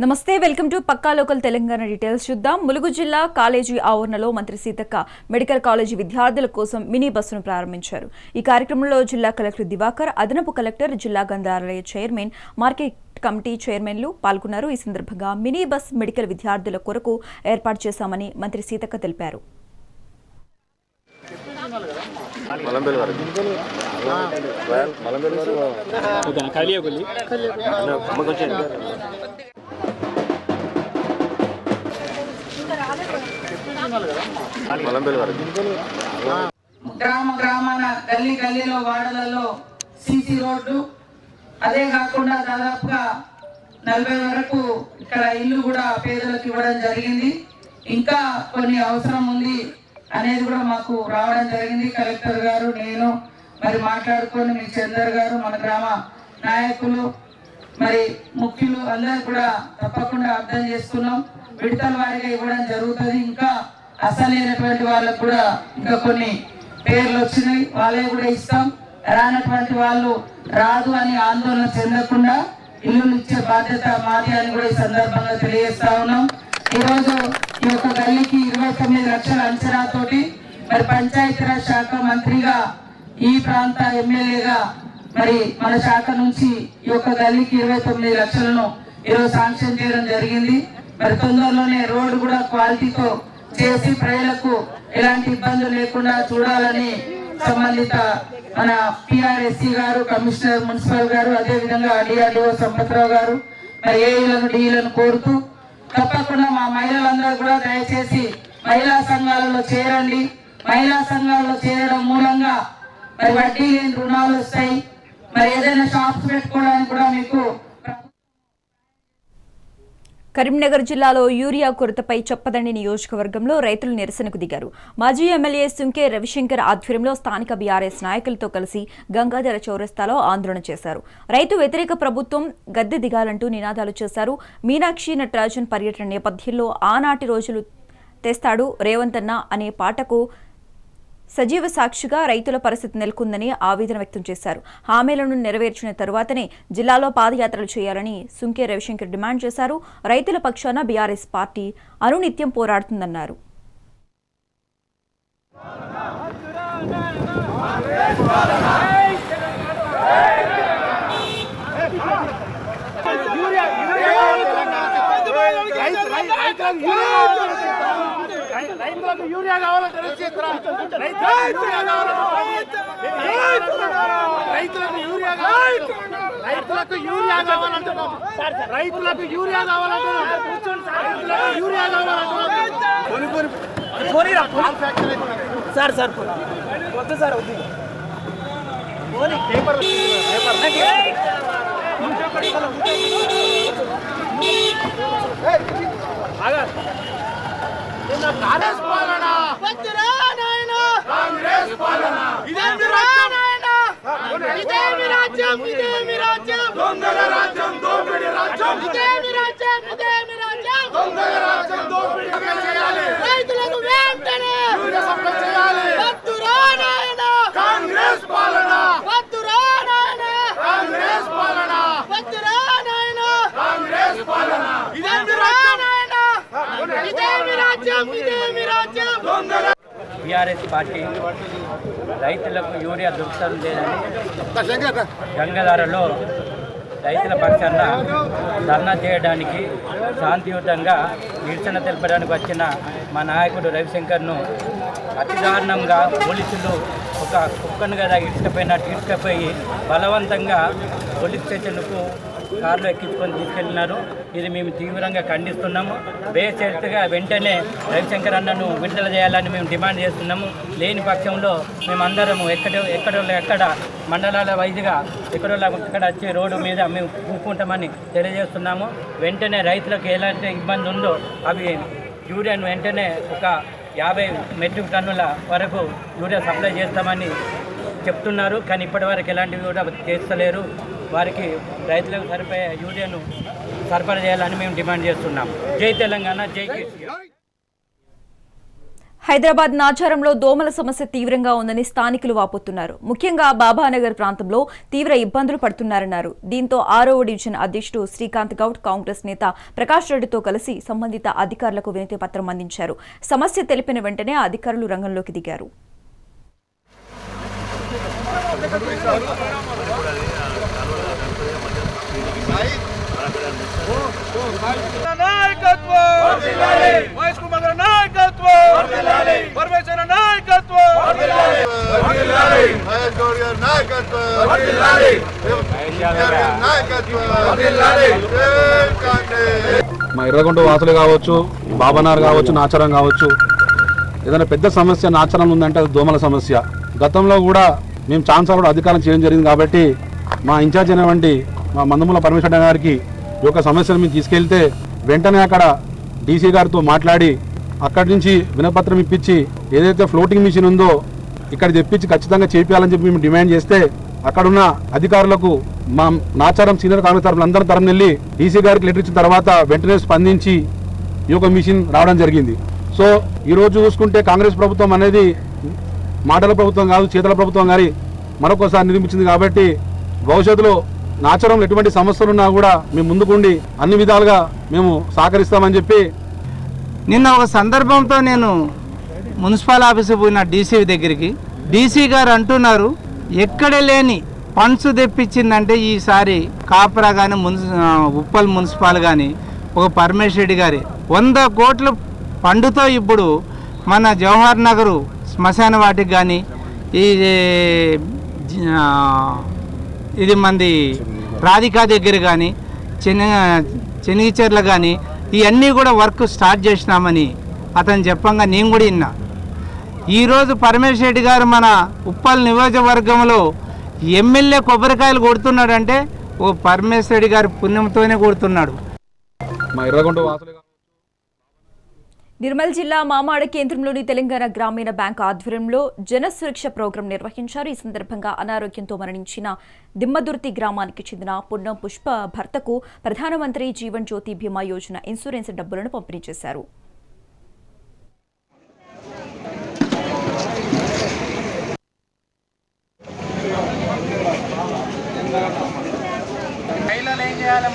నమస్తే welcome to పక్కా local Telangana details చూద్దాం. ములుగు జిల్లా కాలేజీ ఆవరణలో మంత్రి సీతక్క మెడికల్ కాలేజీ విద్యార్థుల కోసం మినీ బస్సును ప్రారంభించారు. ఈ కార్యక్రమంలో జిల్లా కలెక్టర్ దివాకర్, అదనపు కలెక్టర్, జిల్లా గ్రంథాలయ చైర్మన్, మార్కెట్ కమిటీ చైర్మన్లు పాల్గొన్నారు. ఈ సందర్భంగా మినీ బస్ మెడికల్ విద్యార్థుల కొరకు ఏర్పాటు చేశామని మంత్రి సీతక్క తెలిపారు. గ్రామాన గల్లీలో వాడలలో సీసీ రోడ్లు, అదే కాకుండా దాదాపుగా 40 వరకు ఇక్కడ ఇల్లు కూడా పేదలకు ఇవ్వడం జరిగింది. ఇంకా కొన్ని అవసరం ఉంది అనేది కూడా మాకు రావడం జరిగింది. కలెక్టర్ గారు, నేను మరి మాట్లాడుకొని మీ చందర్ గారు, మన గ్రామ నాయకులు, మరి ముఖ్యులు అందరూ కూడా తప్పకుండా అర్థం చేసుకున్నాం. విడతల వారిగా ఇవ్వడం జరుగుతుంది. ఇంకా అసలైనటువంటి వాళ్ళకు కూడా ఇంకా కొన్ని పేర్లు వచ్చినాయి, వాళ్ళే కూడా ఇస్తాం. రానటువంటి వాళ్ళు రాదు అని ఆందోళన చెందకుండా ఇల్లులు ఇచ్చే బాధ్యత మాది అని కూడా ఈ సందర్భంగా తెలియజేస్తా ఉన్నాం. ఈరోజు ఈ యొక్క గల్లీకి 29 లక్షల అంచనాతోటి మరి పంచాయతీరాజ్ శాఖ మంత్రిగా, ఈ ప్రాంత ఎమ్మెల్యేగా మరి మన శాఖ నుంచి ఈ యొక్క గల్లీకి 29 లక్షలను ఈరోజు శాంక్షన్ చేయడం జరిగింది. మరి తొందరలోనే రోడ్డు కూడా క్వాలిటీతో చేసి ప్రజలకు ఎలాంటి ఇబ్బందులు లేకుండా చూడాలని సంబంధిత మన పిఆర్ఎస్సి గారు, కమిషనర్ మున్సిపల్ గారు, అదే విధంగా డిఆర్డిఓ సంపత్రావు గారు, మరి ఏఈలను డిఈలను కోరుతూ తప్పకుండా మా మహిళలందరూ కూడా దయచేసి మహిళా సంఘాలలో చేరండి. మహిళా సంఘాలలో చేరడం మూలంగా మరి వడ్డీ లేని రుణాలు వస్తాయి. మరి ఏదైనా షాప్స్ పెట్టుకోవడానికి కూడా మీకు. కరీంనగర్ జిల్లాలో యూరియా కొరతపై చొప్పదండి నియోజకవర్గంలో రైతులు నిరసనకు దిగారు. మాజీ ఎమ్మెల్యే సుంకే రవిశంకర్ ఆధ్వర్యంలో స్థానిక బీఆర్ఎస్ నాయకులతో కలిసి గంగాధర చౌరస్తాలో ఆందోళన చేశారు. రైతు వ్యతిరేక ప్రభుత్వం గద్దె దిగాలంటూ నినాదాలు చేశారు. మీనాక్షి నటరాజన్ పర్యటన నేపథ్యంలో ఆనాటి రోజులు తెస్తాడు రేవంత్ అన్న అనే పాటకు సజీవ సాక్షిగా రైతుల పరిస్థితి నెలకొందని ఆవేదన వ్యక్తం చేశారు. హామీలను నెరవేర్చిన తరువాతనే జిల్లాలో పాదయాత్రలు చేయాలని సుంకే రవిశంకర్ డిమాండ్ చేశారు. రైతుల పక్షాన బీఆర్ఎస్ పార్టీ అనునిత్యం పోరాడుతుందన్నారు. రైతులకు యూరియా కావాలంటే సార్ సార్ వద్దు సార్, వద్దు కాంగ్రెస్ పాలన, కాంగ్రెస్ పాలన, ఇదేమి రాజ్యం, ఇదేమి రాజ్యం, దొంగల రాజ్యం, దోపిడి రాజ్యం, ఇదేమి రాజ్యం, దొంగల రాజ్యం, దోపిడి చేయాలి. రైతులకు వెంటనే సప్లై చేయాలి. వద్దురా నాయన కాంగ్రెస్ పాలన, వద్దురా నాయన కాంగ్రెస్ పాలన, వద్దురా నాయన కాంగ్రెస్ పాలన, ఇదేమి రాజ్యం, ఇదేమి రాజ్యం, ఇదేమి రాజ్యం, దొంగల. బీఆర్ఎస్ పార్టీ రైతులకు యూరియా దొరకడం లేదని గంగాధరలో రైతుల పక్షాన ధర్నా చేయడానికి శాంతియుతంగా నిరసన తెలపడానికి వచ్చిన మా నాయకుడు రవిశంకర్ను అతి దారుణంగా పోలీసులు ఒక కుక్కను కదా ఇటుకపోయి బలవంతంగా పోలీస్ స్టేషన్కు కారులో ఎక్కించుకొని తీసుకెళ్లినారు. ఇది మేము తీవ్రంగా ఖండిస్తున్నాము. బేషరతుగా వెంటనే రవిశంకర్ అన్నను విడుదల చేయాలని మేము డిమాండ్ చేస్తున్నాము. లేని పక్షంలో మేమందరము ఎక్కడ మండలాల వైద్యుగా ఎక్కడ వచ్చే రోడ్డు మీద మేము కూకుంటామని తెలియజేస్తున్నాము. వెంటనే రైతులకు ఎలాంటి ఇబ్బంది ఉందో అవి యూరియాను వెంటనే ఒక 50 మెట్రిక్ టన్నుల వరకు యూరియా సప్లై చేస్తామని చెప్తున్నారు. కానీ ఇప్పటివరకు ఎలాంటివి కూడా చేస్తలేరు. వారికి రైతులకు సరిపోయే యూరియాను సరఫరా చేయాలని మేము డిమాండ్ చేస్తున్నాం. జై తెలంగాణ, జై కేసీఆర్. హైదరాబాద్ నాచారంలో దోమల సమస్య తీవ్రంగా ఉందని స్థానికులు వాపోతున్నారు. ముఖ్యంగా బాబానగర్ ప్రాంతంలో తీవ్ర ఇబ్బందులు పడుతున్నారన్నారు. దీంతో 6వ డివిజన్ అధ్యక్షుడు శ్రీకాంత్ గౌడ్ కాంగ్రెస్ నేత ప్రకాష్ రెడ్డితో కలిసి సంబంధిత అధికారులకు వినతి పత్రం అందించారు. సమస్య తెలిపిన వెంటనే అధికారులు రంగంలోకి దిగారు. మా ఎర్రగొండ వాసులు కావచ్చు, బాబానార్ కావచ్చు, నాచారం కావచ్చు, ఏదైనా పెద్ద సమస్య నాచారం ఉందంటే అది దోమల సమస్య. గతంలో కూడా మేము ఛాన్సలర్ కూడా అధికారం చేయడం జరిగింది కాబట్టి మా ఇన్ఛార్జ్ అయినటువంటి మా మందముల పరమేశ్వర గారికి ఈ యొక్క సమస్యను మేము తీసుకెళ్తే వెంటనే అక్కడ డీసీ గారితో మాట్లాడి అక్కడి నుంచి వినపత్రం ఇప్పించి ఏదైతే ఫ్లోటింగ్ మిషన్ ఉందో ఇక్కడ తెప్పించి ఖచ్చితంగా చేయించాలని చెప్పి మేము డిమాండ్ చేస్తే అక్కడున్న అధికారులకు మా నాచారం సీనియర్ కాంగ్రెస్ తరఫున అందరి తరఫున వెళ్ళి డీసీ గారికి లెటర్ ఇచ్చిన తర్వాత వెంటనే స్పందించి ఈ యొక్క మిషన్ రావడం జరిగింది. సో ఈరోజు చూసుకుంటే కాంగ్రెస్ ప్రభుత్వం అనేది మాటల ప్రభుత్వం కాదు, చేతల ప్రభుత్వం గారి మరొకసారి నిరూపించింది. కాబట్టి భవిష్యత్తులో నాచారంలో ఎటువంటి సమస్యలున్నా కూడా మేము ముందుకుండి అన్ని విధాలుగా మేము సహకరిస్తామని చెప్పి నిన్న ఒక సందర్భంతో నేను మున్సిపల్ ఆఫీసు పోయిన డీసీ దగ్గరికి, డీసీ గారు అంటున్నారు ఎక్కడ లేని ఫండ్స్ తెప్పించిందంటే ఈసారి కాపరా కానీ ఉప్పల్ మున్సిపల్ కానీ ఒక పరమేశ్వర రెడ్డి గారి 100 కోట్ల ఫండ్తో ఇప్పుడు మన జవహర్ నగరు శ్మశాన వాటికి కానీ ఇది మంది రాధికా దగ్గర కానీ చెనిగిచెర్ల కానీ ఇవన్నీ కూడా వర్క్ స్టార్ట్ చేసినామని అతను చెప్పంగా నేను కూడా విన్నా. ఈరోజు పరమేశ్వర రెడ్డి గారు మన ఉప్పల్ నియోజకవర్గంలో ఎమ్మెల్యే కొబ్బరికాయలు కొడుతున్నాడంటే ఓ పరమేశ్వర రెడ్డి గారి పుణ్యంతోనే కొడుతున్నాడు. మా ఎర్రగొండ వాసులు నిర్మల్ జిల్లా మామాడ కేంద్రంలోని తెలంగాణ గ్రామీణ బ్యాంక్ ఆధ్వర్యంలో జన సురక్ష ప్రోగ్రాం నిర్వహించారు. ఈ సందర్భంగా అనారోగ్యంతో మరణించిన దిమ్మదుర్తి గ్రామానికి చెందిన పున్నం పుష్ప భర్తకు ప్రధానమంత్రి జీవన్ జ్యోతి బీమా యోజన ఇన్సూరెన్స్ డబ్బులను పంపిణీ చేశారు. ఏం చేయాలి,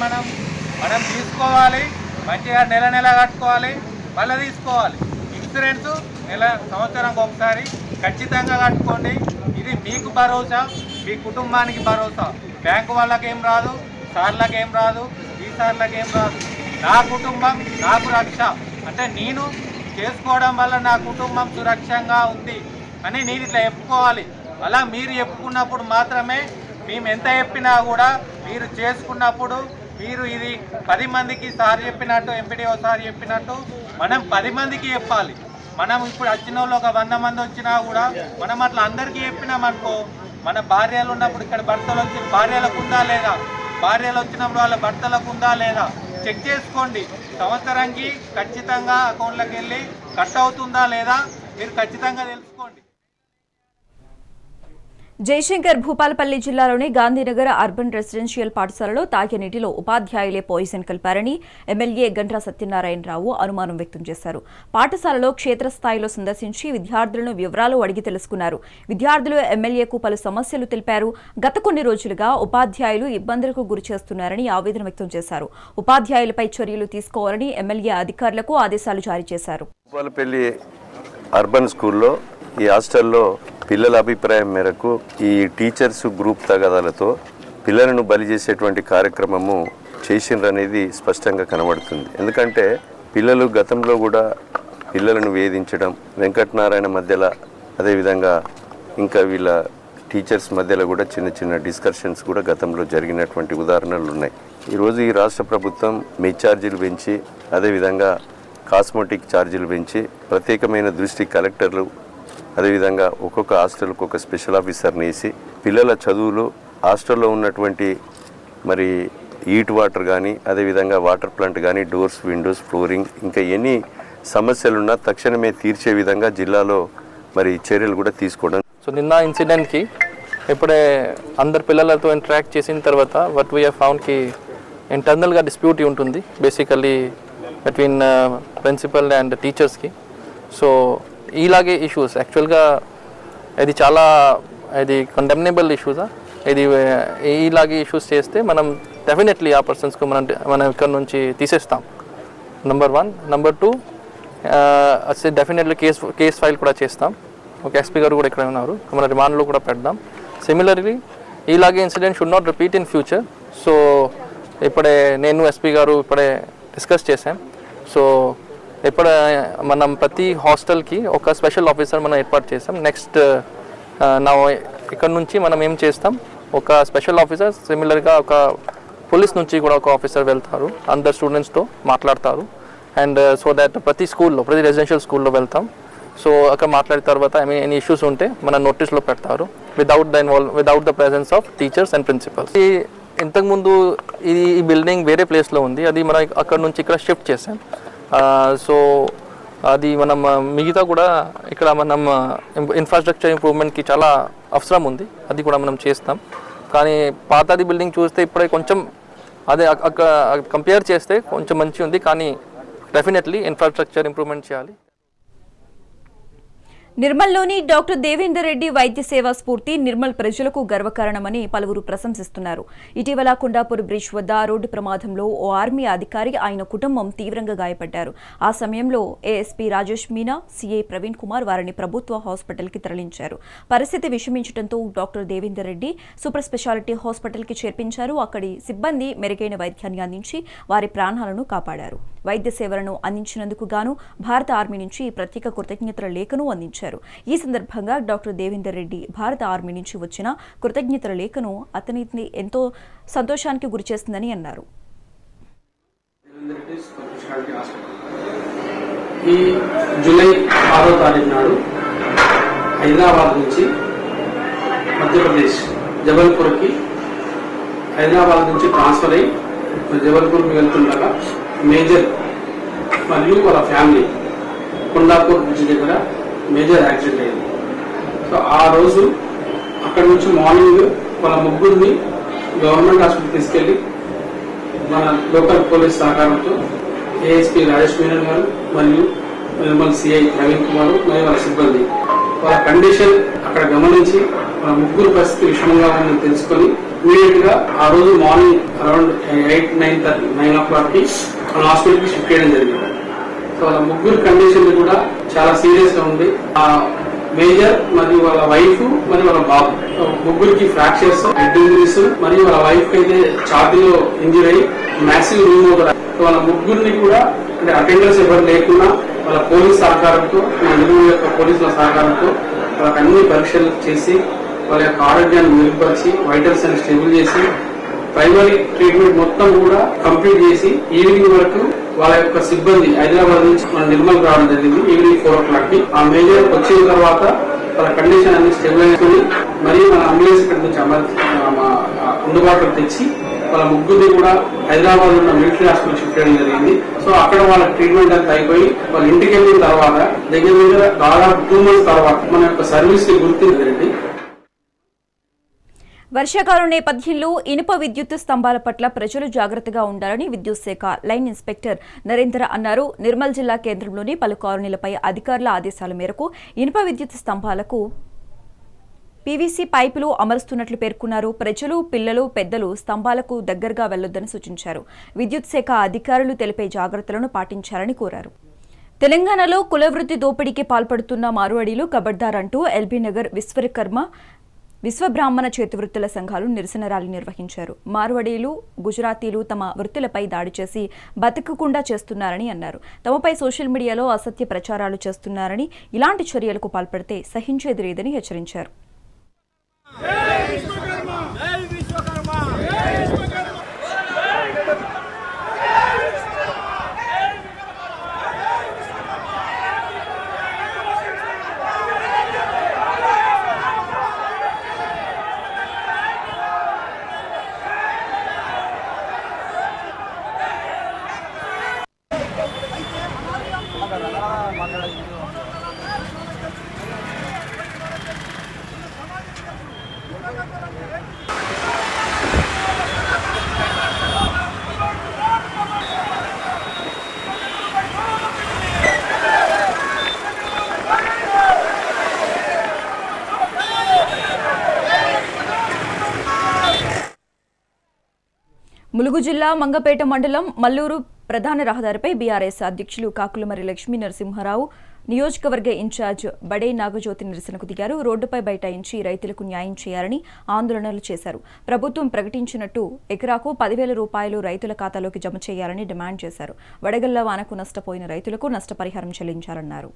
మనం తీసుకోవాలి, మంచిగా నెల కట్టుకోవాలి, మళ్ళీ తీసుకోవాలి. ఇన్సూరెన్స్ సంవత్సరానికి ఒకసారి ఖచ్చితంగా కట్టుకోండి. ఇది మీకు భరోసా, మీ కుటుంబానికి భరోసా. బ్యాంకు వాళ్ళకేం రాదు, సార్లకేం రాదు, ఈ సార్లకేం రాదు. నా కుటుంబం నాకు రక్ష అంటే నేను చేసుకోవడం వల్ల నా కుటుంబం సురక్షంగా ఉంది అని నేను ఇట్లా చెప్పుకోవాలి. అలా మీరు చెప్పుకున్నప్పుడు మాత్రమే మేము ఎంత చెప్పినా కూడా మీరు చేసుకున్నప్పుడు మీరు ఇది 10 మందికి సార్ చెప్పినట్టు, ఎంపీడీఓ సార్ చెప్పినట్టు మనం 10 మందికి చెప్పాలి. మనం ఇప్పుడు వచ్చిన వాళ్ళు ఒక 100 మంది వచ్చినా కూడా మనం అట్లా అందరికీ చెప్పినామనుకో, మన భార్యలు ఉన్నప్పుడు ఇక్కడ భర్తలు వచ్చి భార్యలకు ఉందా లేదా, భార్యలు వచ్చినప్పుడు వాళ్ళ భర్తలకు ఉందా లేదా చెక్ చేసుకోండి. సంవత్సరానికి ఖచ్చితంగా అకౌంట్లోకి వెళ్ళి కట్ అవుతుందా లేదా మీరు ఖచ్చితంగా తెలుసుకోండి. జయశంకర్ భూపాలపల్లి జిల్లాలోని గాంధీనగర్ అర్బన్ రెసిడెన్షియల్ పాఠశాలలో తాగే నీటిలో ఉపాధ్యాయులే పాయిజన్ కలిపారని ఎమ్మెల్యే గండ్ర సత్యనారాయణరావు అనుమానం వ్యక్తం చేశారు. పాఠశాలలో క్షేత్రస్థాయిలో సందర్శించి విద్యార్థులను వివరాలు అడిగి తెలుసుకున్నారు. విద్యార్థులు ఎమ్మెల్యేకు పలు సమస్యలు తెలిపారు. గత కొన్ని రోజులుగా ఉపాధ్యాయులు ఇబ్బందులకు గురి చేస్తున్నారని ఆవేదన వ్యక్తం చేశారు. ఉపాధ్యాయులపై చర్యలు తీసుకోవాలని ఎమ్మెల్యే అధికారులకు ఆదేశాలు జారీ చేశారు. భూపాలపల్లి అర్బన్ స్కూల్లో ఈ హాస్టల్లో పిల్లల అభిప్రాయం మేరకు ఈ టీచర్స్ గ్రూప్ తగాదాలతో పిల్లలను బలి చేసేటువంటి కార్యక్రమము చేసిండ్రనేది స్పష్టంగా కనబడుతుంది. ఎందుకంటే పిల్లలు గతంలో కూడా పిల్లలను వేధించడం, వెంకటనారాయణ మధ్యలో అదేవిధంగా ఇంకా వీళ్ళ టీచర్స్ మధ్యలో కూడా చిన్న చిన్న డిస్కషన్స్ కూడా గతంలో జరిగినటువంటి ఉదాహరణలు ఉన్నాయి. ఈరోజు ఈ రాష్ట్ర ప్రభుత్వం మెస్ ఛార్జీలు పెంచి అదేవిధంగా కాస్మెటిక్ ఛార్జీలు పెంచి ప్రత్యేకమైన దృష్టి కలెక్టర్లు అదేవిధంగా ఒక్కొక్క హాస్టల్కి ఒక స్పెషల్ ఆఫీసర్ని వేసి పిల్లల చదువులు హాస్టల్లో ఉన్నటువంటి మరి హీట్ వాటర్ కానీ అదేవిధంగా వాటర్ ప్లాంట్ కానీ డోర్స్, విండోస్, ఫ్లోరింగ్ ఇంకా ఎన్ని సమస్యలున్నా తక్షణమే తీర్చే విధంగా జిల్లాలో మరి చర్యలు కూడా తీసుకోవడం. సో నిన్న ఇన్సిడెంట్కి ఇప్పుడే అందరు పిల్లలతో ఇంటరాక్ట్ చేసిన తర్వాత వాట్ వీ హ్యావ్ ఫౌండ్ కి ఇంటర్నల్గా డిస్ప్యూట్ ఉంటుంది బేసికల్లీ బిట్వీన్ ప్రిన్సిపల్ అండ్ టీచర్స్కి. సో ఇలాగే ఇష్యూస్ యాక్చువల్గా ఇది చాలా ఇది కండెమ్నబుల్ ఇష్యూసా, ఇది ఇలాగే ఇష్యూస్ చేస్తే మనం డెఫినెట్లీ ఆ పర్సన్స్కు మనం ఇక్కడ నుంచి తీసేస్తాం. నెంబర్ 1. నెంబర్ 2 అసలు డెఫినెట్లీ కేస్ ఫైల్ కూడా చేస్తాం. ఒక ఎస్పీ గారు కూడా ఇక్కడ ఉన్నారు, మన రిమాండ్లో కూడా పెడదాం. సిమిలర్లీ ఇలాగే incident should not repeat in future. So ఇప్పుడే నేను ఎస్పీ గారు ఇప్పుడే డిస్కస్ చేసాం. సో ఇప్పుడు మనం ప్రతి హాస్టల్కి ఒక స్పెషల్ ఆఫీసర్ మనం ఏర్పాటు చేస్తాం. నెక్స్ట్ నా ఇక్కడ నుంచి మనం ఏం చేస్తాం, ఒక స్పెషల్ ఆఫీసర్ సిమిలర్గా ఒక పోలీస్ నుంచి కూడా ఒక ఆఫీసర్ వెళ్తారు, అందరు స్టూడెంట్స్తో మాట్లాడతారు. అండ్ సో దట్ ప్రతి స్కూల్లో, ప్రతి రెసిడెన్షియల్ స్కూల్లో వెళ్తాం. సో అక్కడ మాట్లాడిన తర్వాత ఎనీ ఇష్యూస్ ఉంటే మన నోటీస్లో పెడతారు without the presence of teachers and principals. ఇంతకుముందు ఈ బిల్డింగ్ వేరే ప్లేస్లో ఉంది, అది మనం అక్కడ నుంచి ఇక్కడ షిఫ్ట్ చేసాం. సో అది మనం మిగతా కూడా ఇక్కడ మనం ఇన్ఫ్రాస్ట్రక్చర్ ఇంప్రూవ్మెంట్కి చాలా అవసరం ఉంది, అది కూడా మనం చేస్తాం. కానీ పాతది బిల్డింగ్ చూస్తే ఇప్పుడే కొంచెం అదే కంపేర్ చేస్తే కొంచెం మంచి ఉంది, కానీ డెఫినెట్లీ ఇన్ఫ్రాస్ట్రక్చర్ ఇంప్రూవ్మెంట్ చేయాలి. నిర్మల్లోని డాక్టర్ దేవేందర్ రెడ్డి వైద్య సేవా స్ఫూర్తి నిర్మల్ ప్రజలకు గర్వకారణమని పలువురు ప్రశంసిస్తున్నారు. ఇటీవల కొండాపూర్ బ్రిడ్జ్ వద్ద రోడ్డు ప్రమాదంలో ఓ ఆర్మీ అధికారి, ఆయన కుటుంబం తీవ్రంగా గాయపడ్డారు. ఆ సమయంలో ఏఎస్పీ రాజేష్ మీనా, సీఐ ప్రవీణ్ కుమార్ వారిని ప్రభుత్వ హాస్పిటల్కి తరలించారు. పరిస్థితి విషమించడంతో doctor Devender Reddy super speciality హాస్పిటల్కి చేర్పించారు. అక్కడి సిబ్బంది మెరుగైన వైద్యాన్ని అందించి వారి ప్రాణాలను కాపాడారు. వైద్య సేవలను అందించినందుకు గాను భారత ఆర్మీ నుంచి ప్రత్యేక కృతజ్ఞతల లేఖను అందించారు. ఈ సందర్భంగా డాక్టర్ దేవేందర్ రెడ్డి భారత ఆర్మీ నుంచి వచ్చిన కృతజ్ఞతల లేఖను అతనిని ఎంతో సంతోషానికి గురిచేస్తుందని అన్నారు. ఈ జూలై 6వ తారీఖు నాడు హైదరాబాద్ నుంచి మధ్యప్రదేశ్ జబల్పూర్కి, హైదరాబాద్ నుంచి ట్రాన్స్ఫర్ అయ్యి జబల్పూర్కి వెళ్తుండగా మేజర్ మరియు వాళ్ళ ఫ్యామిలీ కొండాపూర్ బ్రిడ్జ్ దగ్గర మేజర్ యాక్సిడెంట్ అయింది. సో ఆ రోజు అక్కడ నుంచి మార్నింగ్ వాళ్ళ ముగ్గురిని గవర్నమెంట్ హాస్పిటల్ తీసుకెళ్లి మన లోకల్ పోలీస్ సహకారంతో ఏఎస్పీ రాజేష్ మీనన్ గారు మరియు నిర్మల్ సిఐ ప్రవీణ్ కుమార్ మరియు వాళ్ళ సిబ్బంది వాళ్ళ కండిషన్ అక్కడ గమనించి వాళ్ళ ముగ్గురు పరిస్థితి విషమంగా ఉందని తెలుసుకొని ఇమీడియట్ గా ఆ రోజు మార్నింగ్ అరౌండ్ 9 o'clock మన హాస్పిటల్కి షిఫ్ట్ చేయడం జరిగింది. సో వాళ్ళ ముగ్గురు కండిషన్ కూడా చాలా సీరియస్ గా ఉంది. ఆ మేజర్ మరియు వాళ్ళ వైఫ్ మరియు వాళ్ళ బాబు ముగ్గురికి ఫ్రాక్చర్స్, హెడ్ ఇంజరీస్ మరియు వాళ్ళ వైఫ్ అయితే ఛాతీలో ఇంజరీ అయ్యి మ్యాసివ్ రూమ్ అవుతారు. వాళ్ళ ముగ్గురిని కూడా అంటే అటెండర్స్ ఎవరు లేకుండా వాళ్ళ పోలీస్ సహకారంతో, నిర్మల్ యొక్క పోలీసుల సహకారంతో వాళ్ళకి అన్ని పరీక్షలు చేసి వాళ్ళ యొక్క ఆరోగ్యాన్ని మెరుగుపరిచి వైటల్స్ అని స్టేబుల్ చేసి ప్రైమరీ ట్రీట్మెంట్ మొత్తం కూడా కంప్లీట్ చేసి ఈవినింగ్ వరకు వాళ్ళ యొక్క సిబ్బంది హైదరాబాద్ నుంచి మన నిర్మల్ రావడం జరిగింది. ఈవినింగ్ 4 o'clock ఆ మేజర్ వచ్చిన తర్వాత వాళ్ళ కండిషన్ అన్ని స్టేబుల్ చేసుకుని మరియు మన అంబులెన్స్ ఇక్కడ నుంచి అందుబాటులో తెచ్చి వాళ్ళ ముగ్గురిని కూడా హైదరాబాద్ ఉన్న మిలిటరీ హాస్పిటల్ షిఫ్ట్ చేయడం జరిగింది. సో అక్కడ వాళ్ళ ట్రీట్మెంట్ అంతా అయిపోయి వాళ్ళ ఇంటికి వెళ్ళిన తర్వాత దగ్గర దాదాపు 2 months తర్వాత మన యొక్క సర్వీస్ ని గుర్తించండి. వర్షాకాలం నేపథ్యంలో ఇనుప విద్యుత్ స్తంభాల పట్ల ప్రజలు జాగ్రత్తగా ఉండాలని విద్యుత్ శాఖ లైన్ ఇన్స్పెక్టర్ నరేంద్ర అన్నారు. నిర్మల్ జిల్లా కేంద్రంలోని పలు కాలనీలపై అధికారుల ఆదేశాల మేరకు ఇనుప విద్యుత్ స్తంభాలకు పీవీసీ పైపులు అమరుస్తున్నట్లు పేర్కొన్నారు. ప్రజలు, పిల్లలు, పెద్దలు స్తంభాలకు దగ్గరగా వెళ్లొద్దని సూచించారు. విద్యుత్ శాఖ అధికారులు తెలిపే జాగ్రత్తలను పాటించాలని కోరారు. తెలంగాణలో కులవృత్తి దోపిడీకి పాల్పడుతున్న మార్వాడీలు కబడ్దార్ అంటూ ఎల్బీ నగర్ విశ్వబ్రాహ్మణ చేతివృత్తుల సంఘాలు నిరసన ర్యాలీ నిర్వహించారు. మార్వాడీలు, గుజరాతీలు తమ వృత్తులపై దాడి చేసి బతకకుండా చేస్తున్నారని అన్నారు. తమపై సోషల్ మీడియాలో అసత్య ప్రచారాలు చేస్తున్నారని, ఇలాంటి చర్యలకు పాల్పడితే సహించేది లేదని హెచ్చరించారు. ములుగు జిల్లా మంగపేట మండలం మల్లూరు ప్రధాన రహదారిపై బీఆర్ఎస్ అధ్యక్షులు కాకులమరి లక్ష్మీ నరసింహారావు నియోజకవర్గ ఇన్ఛార్జ్ బడే నాగజ్యోతి నిరసనకు దిగారు. రోడ్డుపై బైఠాయించి రైతులకు న్యాయం చేయాలని ఆందోళనలు చేశారు. ప్రభుత్వం ప్రకటించినట్టు ఎకరాకు 10,000 రూపాయలు రైతుల ఖాతాలోకి జమ చేయాలని డిమాండ్ చేశారు. వడగళ్ల వానకు నష్టపోయిన రైతులకు నష్టపరిహారం చెల్లించాలన్నారు.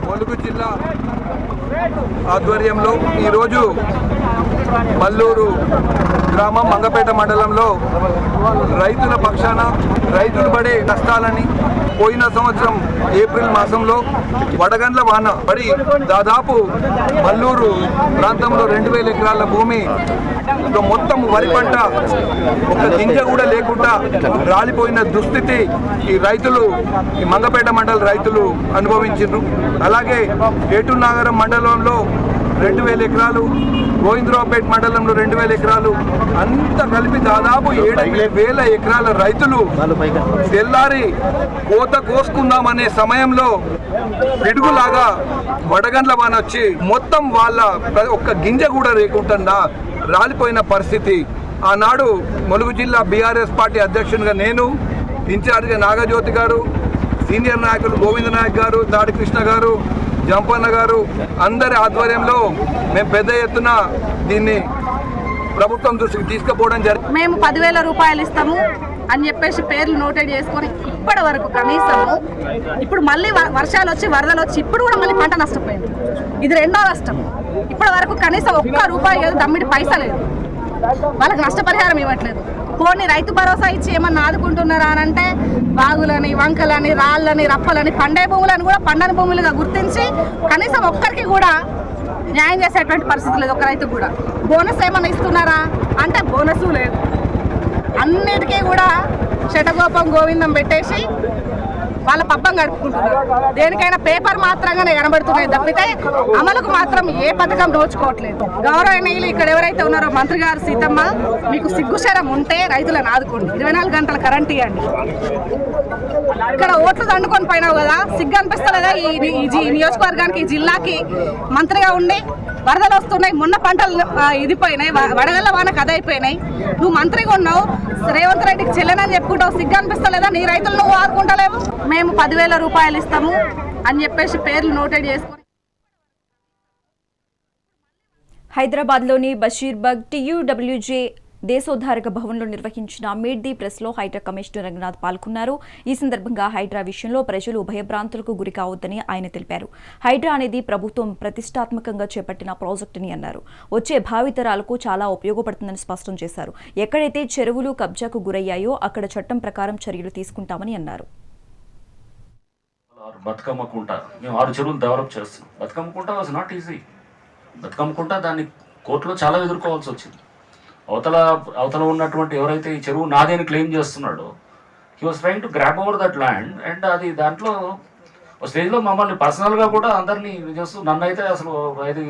ములుగు జిల్లా ఆధ్వర్యంలో ఈరోజు మల్లూరు గ్రామం మంగపేట మండలంలో రైతుల పక్షాన రైతులు పడే కష్టాలని పోయిన సంవత్సరం ఏప్రిల్ మాసంలో వడగండ్ల వాన పడి దాదాపు మల్లూరు ప్రాంతంలో 2,000 ఎకరాల భూమి మొత్తం వరి పంట ఒక గింజ కూడా లేకుండా రాలిపోయిన దుస్థితి ఈ రైతులు ఈ మంగపేట మండల రైతులు అనుభవించారు. అలాగే ఏటునాగరం మండలంలో 2,000 ఎకరాలు, గోవిందరావుపేట మండలంలో 2,000 ఎకరాలు, అంతా కలిపి దాదాపు 7,000 ఎకరాల రైతులు తెల్లారి కోత కోసుకుందామనే సమయంలో పిడుగులాగా వడగండ్ల వాన వచ్చి మొత్తం వాళ్ళ ఒక్క గింజ కూడా లేకుండా రాలిపోయిన పరిస్థితి. ఆనాడు ములుగు జిల్లా బీఆర్ఎస్ పార్టీ అధ్యక్షునిగా నేను, ఇన్ఛార్జిగా నాగజ్యోతి గారు, సీనియర్ నాయకులు గోవింద నాయక్ గారు, దాడి కృష్ణ గారు, జంపన్న గారు అందరి ఆధ్వర్యంలో మేము పెద్ద ఎత్తున దీన్ని ప్రభుత్వం దృష్టికి తీసుకుపోవడం జరిగింది. మేము 10,000 రూపాయలు ఇస్తాము అని చెప్పేసి పేర్లు నోటెడ్ చేసుకొని ఇప్పటి వరకు కనీసము ఇప్పుడు మళ్ళీ వర్షాలు వచ్చి వరదలు వచ్చి ఇప్పుడు కూడా మళ్ళీ పంట నష్టపోయింది. ఇది రెండో నష్టం. ఇప్పటి వరకు కనీసం ₹1 దమ్మిడి పైసా లేదు. వాళ్ళకి నష్టపరిహారం ఇవ్వట్లేదు. పోనీ రైతు భరోసా ఇచ్చి ఏమన్నా ఆదుకుంటున్నారా అని అంటే బాగులని, వంకలని, రాళ్ళని, రప్పలని, పండే భూములను కూడా పండని భూములుగా గుర్తించి కనీసం ఒక్కరికి కూడా న్యాయం చేసేటువంటి పరిస్థితి లేదు. ఒక రైతు కూడా బోనస్ ఏమన్నా ఇస్తున్నారా అంటే బోనస్ లేదు. అన్నిటికీ కూడా శటగోపం గోవిందం పెట్టేసి వాళ్ళ పబ్బం గడుపుకుంటున్నారు. దేనికైనా పేపర్ మాత్రంగానే కనబడుతున్నాయి తప్పితే అమలుకు మాత్రం ఏ పథకం నోచుకోవట్లేదు. గౌరవనీయులు ఇక్కడ ఎవరైతే ఉన్నారో మంత్రి గారు సీతమ్మ, మీకు సిగ్గుశరం ఉంటే రైతులను ఆదుకోండి. 24 గంటల కరెంట్ ఇవ్వండి. ఇక్కడ ఓట్లు దండుకొని పోయినావు కదా, సిగ్గు అనిపిస్తలేదా? ఈ నియోజకవర్గానికి, ఈ జిల్లాకి మంత్రిగా ఉండి వరదలు వస్తున్నాయి, మొన్న పంటలు ఇదిపోయినాయి, వడగళ్ళ వానకు అదైపోయినాయి. నువ్వు మంత్రిగా ఉన్నావు, రేవంత్ రెడ్డికి చెల్లెనని చెప్పుకుంటావు. సిగ్గు అనిపిస్తలేదా? నీ రైతులు నువ్వు ఆదుకుంటలేవు. మేము 10,000 రూపాయలు ఇస్తాము అని చెప్పేసి పేర్లు నోటెడ్ చేసుకొని హైదరాబాద్లోని బషీర్బాగ్ TUWJ దేశోద్ధారక భవన్లో నిర్వహించిన మీట్ ది ప్రెస్లో హైడ్రా కమిషనర్ రంగనాథ్ పాల్గొన్నారు. ఈ సందర్భంగా హైడ్రా విషయంలో ప్రజలు భయభ్రాంతులకు గురి కావద్దని ఆయన తెలిపారు. హైడ్రా అనేది ప్రభుత్వం ప్రతిష్టాత్మకంగా చేపట్టిన ప్రాజెక్టుని అన్నారు. వచ్చే భావితరాలకు చాలా ఉపయోగపడుతుందని స్పష్టం చేశారు. ఎక్కడైతే చెరువులు కబ్జాకు గురయ్యాయో అక్కడ చట్టం ప్రకారం చర్యలు తీసుకుంటామని అన్నారు. బతుకమ్మకుంట మేము 6 చెరువులు డెవలప్ చేస్తున్నాం. Bathukammakunta was not easy. Bathukammakunta దాన్ని కోర్టులో చాలా ఎదుర్కోవాల్సి వచ్చింది. అవతల ఉన్నటువంటి ఎవరైతే ఈ చెరువు నాది అని క్లెయిమ్ చేస్తున్నాడో he was trying to grab over that land. And అది దాంట్లో ఒక స్టేజ్లో మమ్మల్ని పర్సనల్గా కూడా అందరినీ చేస్తూ నన్ను అయితే అసలు ఇది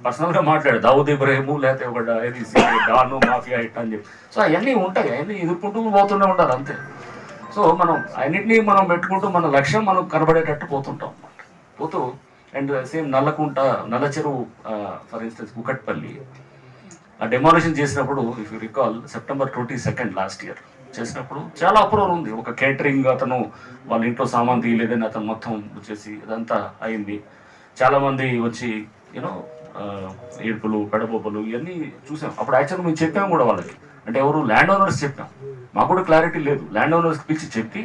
పర్సనల్గా మాట్లాడు దావుద్ ఇబ్రాహిము లేకపోతే ఒక ఇది డాను మాఫియా ఇట్ అని చెప్పి. సో అవన్నీ ఉంటాయి, అవన్నీ ఎదుర్కొంటూ పోతూనే ఉంటారు అంతే. సో మనం అన్నింటినీ మనం పెట్టుకుంటూ మన లక్ష్యం మనం కనబడేటట్టు పోతుంటాం అన్నమాట. పోతూ అండ్ సేమ్ నల్లకుంట, నల్ల చెరువు ఫర్ ఇన్స్టెన్స్ కుకట్పల్లి ఆ డెమాలిషన్ చేసినప్పుడు if you recall September 22 last year చేసినప్పుడు చాలా అప్రూవల్ ఉంది. ఒక కేటరింగ్ అతను వాళ్ళ ఇంట్లో సామాన్ తీయలేదని అతను మొత్తం వచ్చేసి అదంతా అయింది. చాలామంది వచ్చి యూనో ఏడుపులు, పెడబొబ్బలు ఇవన్నీ చూసాం. అప్పుడు యాక్చువల్గా మేము చెప్పాము కూడా వాళ్ళకి, అంటే ఎవరు ల్యాండ్ ఓనర్స్ చెప్పాం. మాకు కూడా క్లారిటీ లేదు. ల్యాండ్ ఓనర్స్కి పిలిచి చెప్పి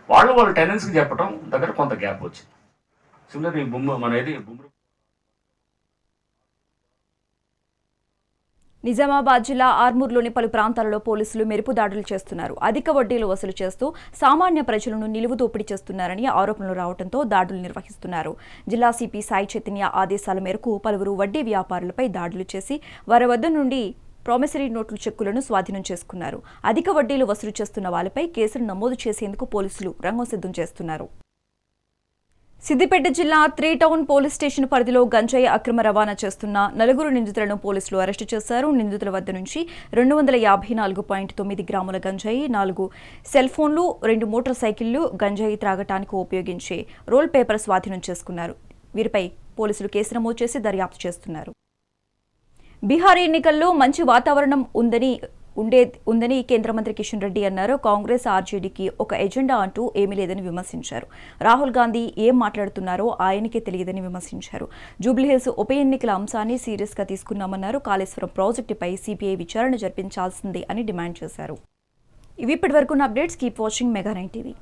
వాళ్ళ టెనెంట్స్కి చెప్పడం దగ్గర కొంత గ్యాప్ వచ్చింది. సిమిలర్ ఈ నిజామాబాద్ జిల్లా ఆర్మూర్లోని పలు ప్రాంతాలలో పోలీసులు మెరుపు దాడులు చేస్తున్నారు. అధిక వడ్డీలు వసూలు చేస్తూ సామాన్య ప్రజలను నిలువు దోపిడీ చేస్తున్నారని ఆరోపణలు రావడంతో దాడులు నిర్వహిస్తున్నారు. జిల్లా సిపి సాయి చైతన్య ఆదేశాల మేరకు పలువురు వడ్డీ వ్యాపారులపై దాడులు చేసి వారి వద్ద నుండి ప్రామిసరీ నోట్లు చెక్కులను స్వాధీనం చేసుకున్నారు. అధిక వడ్డీలు వసూలు చేస్తున్న వారిపై కేసులు నమోదు చేసేందుకు పోలీసులు రంగం సిద్ధం చేస్తున్నారు. సిద్దిపేట జిల్లా 3 టౌన్ పోలీస్ స్టేషన్ పరిధిలో గంజాయి అక్రమ రవాణా చేస్తున్న 4 నిందితులను పోలీసులు అరెస్టు చేశారు. నిందితుల వద్ద నుంచి 254.9 గ్రాముల గంజాయి, 4 సెల్ ఫోన్లు, 2 మోటార్ సైకిళ్లు, గంజాయి త్రాగటానికి ఉపయోగించే రోల్ పేపర్ స్వాధీనం చేసుకున్నారు. వీరిపై పోలీసులు కేసు నమోదు చేసి దర్యాప్తు చేస్తున్నారు. బీహార్ ఎన్నికల్లో మంచి వాతావరణం ఉందని కేంద్ర మంత్రి కిషన్ రెడ్డి అన్నారు. కాంగ్రెస్ ఆర్జేడీకి ఒక ఎజెండా అంటూ ఏమీ లేదని విమర్శించారు. రాహుల్ గాంధీ ఏం మాట్లాడుతున్నారో ఆయనకే తెలియదని విమర్శించారు. జూబ్లీహిల్స్ ఉప ఎన్నికల అంశాన్ని సీరియస్ గా తీసుకున్నామన్నారు. కాళేశ్వరం ప్రాజెక్టుపై సిబిఐ విచారణ జరిపించాల్సిందే అని డిమాండ్ చేశారు. ఇవి ఇప్పటివరకు updates. Keep watching mega 9 TV.